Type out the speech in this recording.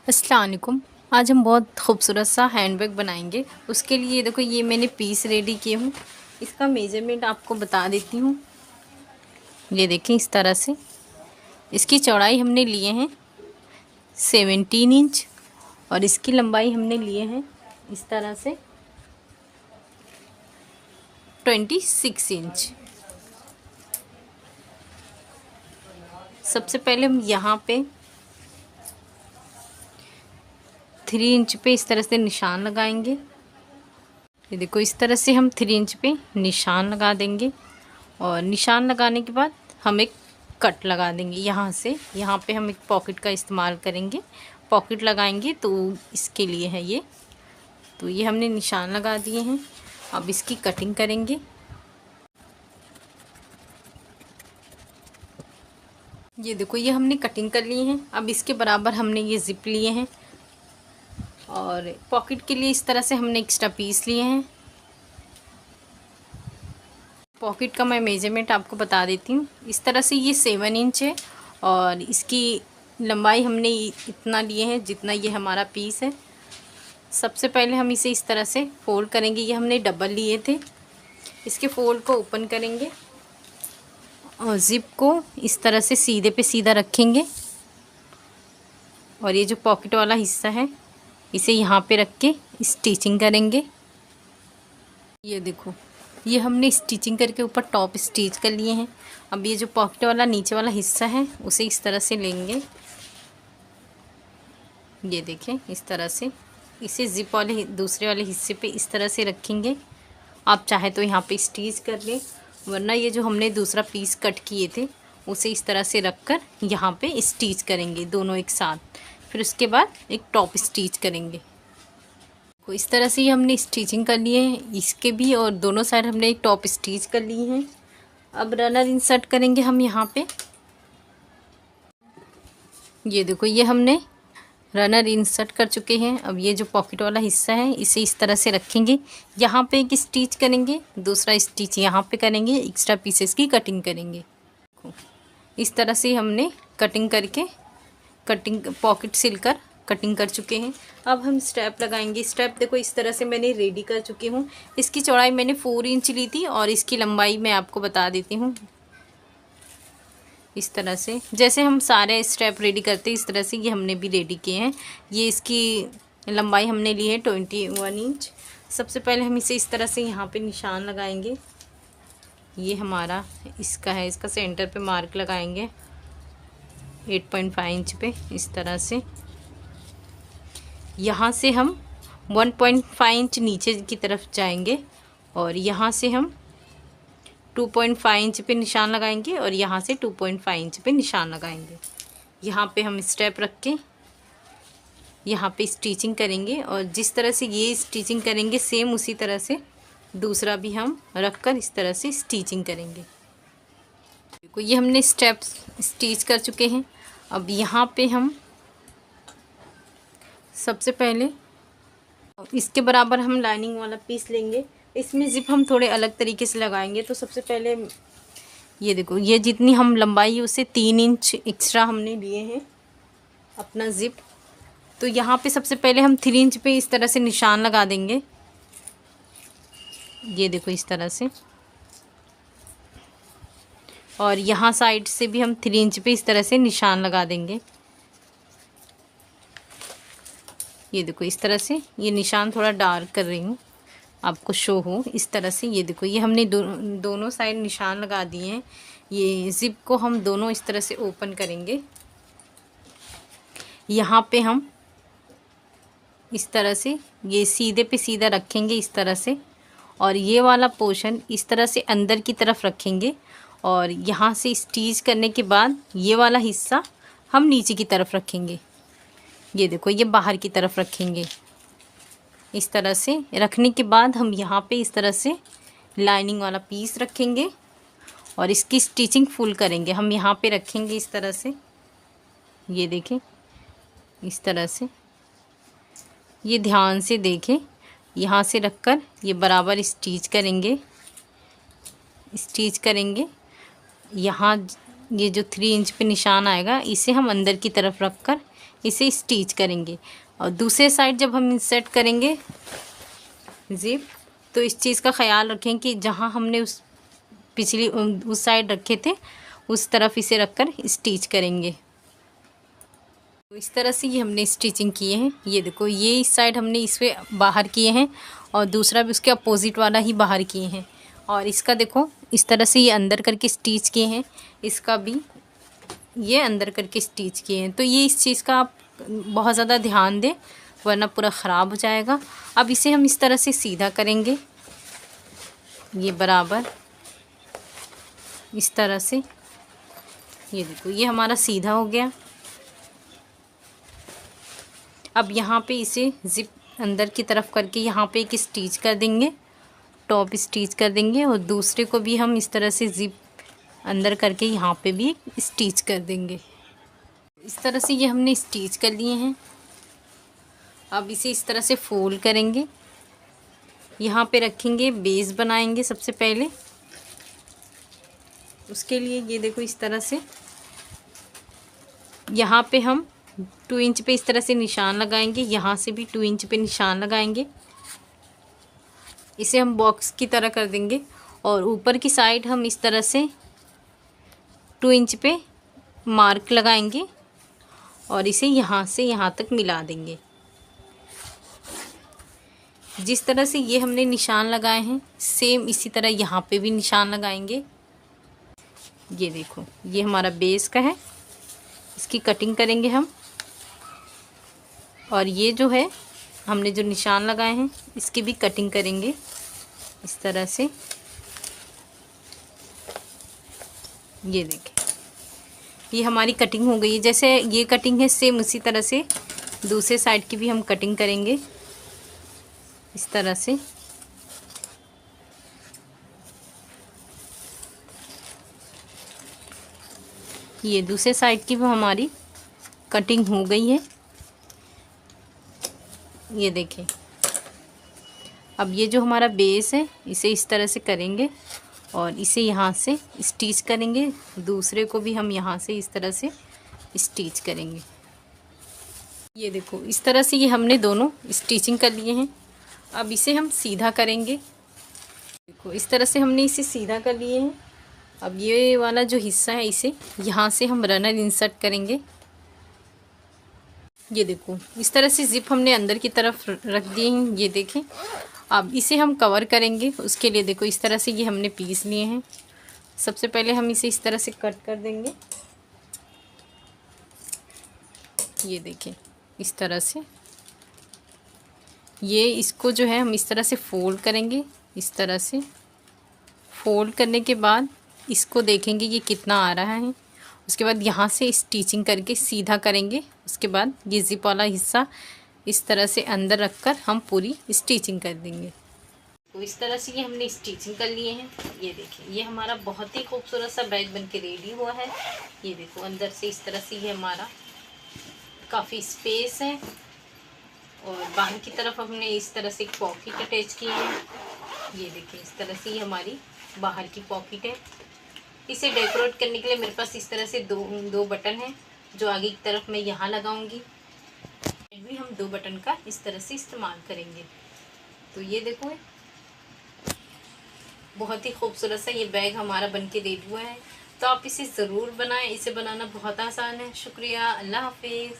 अस्सलाम वालेकुम। आज हम बहुत खूबसूरत सा हैंडबैग बनाएंगे। उसके लिए देखो ये मैंने पीस रेडी किए हूँ। इसका मेजरमेंट आपको बता देती हूँ। ये देखें इस तरह से इसकी चौड़ाई हमने लिए हैं 17 इंच और इसकी लंबाई हमने लिए हैं इस तरह से 26 इंच। सबसे पहले हम यहाँ पे 3 इंच पे इस तरह से निशान लगाएंगे। ये देखो इस तरह से हम 3 इंच पे निशान लगा देंगे और निशान लगाने के बाद हम एक कट लगा देंगे। यहाँ से यहाँ पे हम एक पॉकेट का इस्तेमाल करेंगे, पॉकेट लगाएंगे तो इसके लिए है ये। तो ये हमने निशान लगा दिए हैं। अब इसकी कटिंग करेंगे। ये देखो ये हमने कटिंग कर ली है। अब इसके बराबर हमने ये ज़िप लिए हैं और पॉकेट के लिए इस तरह से हमने एक्स्ट्रा पीस लिए हैं। पॉकेट का मैं मेजरमेंट आपको बता देती हूँ। इस तरह से ये 7 इंच है और इसकी लंबाई हमने इतना लिए हैं जितना ये हमारा पीस है। सबसे पहले हम इसे इस तरह से फोल्ड करेंगे। ये हमने डबल लिए थे। इसके फोल्ड को ओपन करेंगे और ज़िप को इस तरह से सीधे पे सीधा रखेंगे और ये जो पॉकेट वाला हिस्सा है इसे यहाँ पे रख के स्टिचिंग करेंगे। ये देखो ये हमने स्टिचिंग करके ऊपर टॉप स्टिच कर लिए हैं। अब ये जो पॉकेट वाला नीचे वाला हिस्सा है उसे इस तरह से लेंगे। ये देखें इस तरह से इसे ज़िप वाले दूसरे वाले हिस्से पे इस तरह से रखेंगे। आप चाहे तो यहाँ पे स्टिच कर लें, वरना ये जो हमने दूसरा पीस कट किए थे उसे इस तरह से रख कर यहाँ पे स्टिच करेंगे दोनों एक साथ। फिर उसके बाद एक टॉप स्टिच करेंगे। तो इस तरह से ये हमने स्टिचिंग कर लिए हैं इसके भी, और दोनों साइड हमने एक टॉप स्टिच कर ली हैं। अब रनर इंसर्ट करेंगे हम यहाँ पे। ये देखो ये हमने रनर इंसर्ट कर चुके हैं। अब ये जो पॉकेट वाला हिस्सा है इसे इस तरह से रखेंगे। यहाँ पे एक स्टिच करेंगे, दूसरा स्टिच यहाँ पे करेंगे, एक्स्ट्रा पीसेस की कटिंग करेंगे। इस तरह से हमने कटिंग करके पॉकेट सिलकर कटिंग कर चुके हैं। अब हम स्टेप लगाएंगे। स्टेप देखो इस तरह से मैंने रेडी कर चुकी हूँ। इसकी चौड़ाई मैंने 4 इंच ली थी और इसकी लंबाई मैं आपको बता देती हूँ। इस तरह से जैसे हम सारे स्टेप रेडी करते हैं इस तरह से ये हमने भी रेडी किए हैं। ये इसकी लंबाई हमने ली है 21 इंच। सबसे पहले हम इसे इस तरह से यहाँ पे निशान लगाएंगे। ये हमारा इसका है, इसका सेंटर पे मार्क लगाएंगे 8.5 इंच पे इस तरह से। यहाँ से हम 1.5 इंच नीचे की तरफ जाएंगे और यहाँ से हम 2.5 इंच पे निशान लगाएंगे और यहाँ से 2.5 इंच पे निशान लगाएंगे। यहाँ पे हम स्टेप रख के यहाँ पे स्टिचिंग करेंगे और जिस तरह से ये स्टिचिंग करेंगे सेम उसी तरह से दूसरा भी हम रख कर इस तरह से स्टिचिंग करेंगे। देखो ये हमने स्टेप स्टिच कर चुके हैं। अब यहाँ पे हम सबसे पहले इसके बराबर हम लाइनिंग वाला पीस लेंगे। इसमें ज़िप हम थोड़े अलग तरीके से लगाएंगे। तो सबसे पहले ये देखो ये जितनी हम लंबाई है उससे 3 इंच एक्स्ट्रा हमने लिए हैं अपना ज़िप। तो यहाँ पे सबसे पहले हम 3 इंच पे इस तरह से निशान लगा देंगे। ये देखो इस तरह से, और यहाँ साइड से भी हम 3 इंच पे इस तरह से निशान लगा देंगे। ये देखो इस तरह से, ये निशान थोड़ा डार्क कर रही हूँ आपको शो हो इस तरह से। ये देखो ये हमने दोनों साइड निशान लगा दिए हैं। ये ज़िप को हम दोनों इस तरह से ओपन करेंगे। यहाँ पे हम इस तरह से ये सीधे पे सीधा रखेंगे इस तरह से, और ये वाला पोर्शन इस तरह से अंदर की तरफ रखेंगे और यहाँ से स्टिच करने के बाद ये वाला हिस्सा हम नीचे की तरफ रखेंगे। ये देखो ये बाहर की तरफ रखेंगे। इस तरह से रखने के बाद हम यहाँ पे इस तरह से लाइनिंग वाला पीस रखेंगे और इसकी स्टिचिंग फुल करेंगे। हम यहाँ पे रखेंगे इस तरह से, ये देखें इस तरह से, ये ध्यान से देखें। यहाँ से रखकर ये बराबर स्टिच करेंगे। यहाँ ये जो 3 इंच पे निशान आएगा इसे हम अंदर की तरफ रखकर इसे स्टिच करेंगे। और दूसरे साइड जब हम इंसर्ट करेंगे ज़िप, तो इस चीज़ का ख्याल रखें कि जहाँ हमने उस पिछली उस साइड रखे थे उस तरफ इसे रखकर स्टिच करेंगे। तो इस तरह से ये हमने स्टिचिंग किए हैं। ये देखो, ये इस साइड हमने इसे बाहर किए हैं और दूसरा भी उसके अपोजिट वाला ही बाहर किए हैं। और इसका देखो इस तरह से ये अंदर करके स्टिच किए हैं, इसका भी ये अंदर करके स्टिच किए हैं। तो ये इस चीज़ का आप बहुत ज़्यादा ध्यान दें वरना पूरा ख़राब हो जाएगा। अब इसे हम इस तरह से सीधा करेंगे, ये बराबर इस तरह से। ये देखो ये हमारा सीधा हो गया। अब यहाँ पे इसे ज़िप अंदर की तरफ करके यहाँ पे एक स्टिच कर देंगे, टॉप स्टिच कर देंगे और दूसरे को भी हम इस तरह से ज़िप अंदर करके यहाँ पे भी स्टिच कर देंगे। इस तरह से ये हमने स्टिच कर लिए हैं। अब इसे इस तरह से फोल्ड करेंगे, यहाँ पे रखेंगे, बेस बनाएंगे सबसे पहले। उसके लिए ये देखो इस तरह से यहाँ पे हम 2 इंच पे इस तरह से निशान लगाएंगे, यहाँ से भी 2 इंच पे निशान लगाएंगे। इसे हम बॉक्स की तरह कर देंगे और ऊपर की साइड हम इस तरह से 2 इंच पे मार्क लगाएंगे और इसे यहाँ से यहाँ तक मिला देंगे। जिस तरह से ये हमने निशान लगाए हैं सेम इसी तरह यहाँ पे भी निशान लगाएंगे। ये देखो ये हमारा बेस का है, इसकी कटिंग करेंगे हम। और ये जो है हमने जो निशान लगाए हैं इसकी भी कटिंग करेंगे इस तरह से। ये देखें ये हमारी कटिंग हो गई है। जैसे ये कटिंग है सेम उसी तरह से दूसरे साइड की भी हम कटिंग करेंगे इस तरह से। ये दूसरे साइड की भी हमारी कटिंग हो गई है। ये देखें अब ये जो हमारा बेस है इसे इस तरह से करेंगे और इसे यहाँ से स्टिच करेंगे, दूसरे को भी हम यहाँ से इस तरह से स्टिच करेंगे। ये देखो इस तरह से ये हमने दोनों स्टिचिंग कर लिए हैं। अब इसे हम सीधा करेंगे। देखो इस तरह से हमने इसे सीधा कर लिए हैं। अब ये वाला जो हिस्सा है इसे यहाँ से हम रनर इंसर्ट करेंगे। ये देखो इस तरह से ज़िप हमने अंदर की तरफ रख दिए हैं। ये देखें अब इसे हम कवर करेंगे। उसके लिए देखो इस तरह से ये हमने पीस लिए हैं। सबसे पहले हम इसे इस तरह से कट कर देंगे। ये देखें इस तरह से ये इसको जो है हम इस तरह से फोल्ड करेंगे। इस तरह से फोल्ड करने के बाद इसको देखेंगे ये कितना आ रहा है। उसके बाद यहाँ से स्टिचिंग करके सीधा करेंगे। उसके बाद ये ज़िप वाला हिस्सा इस तरह से अंदर रखकर हम पूरी स्टिचिंग कर देंगे। तो इस तरह से ये हमने स्टिचिंग कर लिए हैं। ये देखिए ये हमारा बहुत ही खूबसूरत सा बैग बनके रेडी हुआ है। ये देखो अंदर से इस तरह से ये हमारा काफ़ी स्पेस है और बाहर की तरफ हमने इस तरह से एक पॉकेट अटैच की है। ये देखिए इस तरह से ये हमारी बाहर की पॉकेट है। इसे डेकोरेट करने के लिए मेरे पास इस तरह से दो बटन हैं जो आगे की तरफ मैं यहाँ लगाऊंगी। भी हम 2 बटन का इस तरह से इस्तेमाल करेंगे। तो ये देखो बहुत ही खूबसूरत सा ये बैग हमारा बनके रेडी हुआ है। तो आप इसे ज़रूर बनाएं। इसे बनाना बहुत आसान है। शुक्रिया, अल्लाह हाफिज़।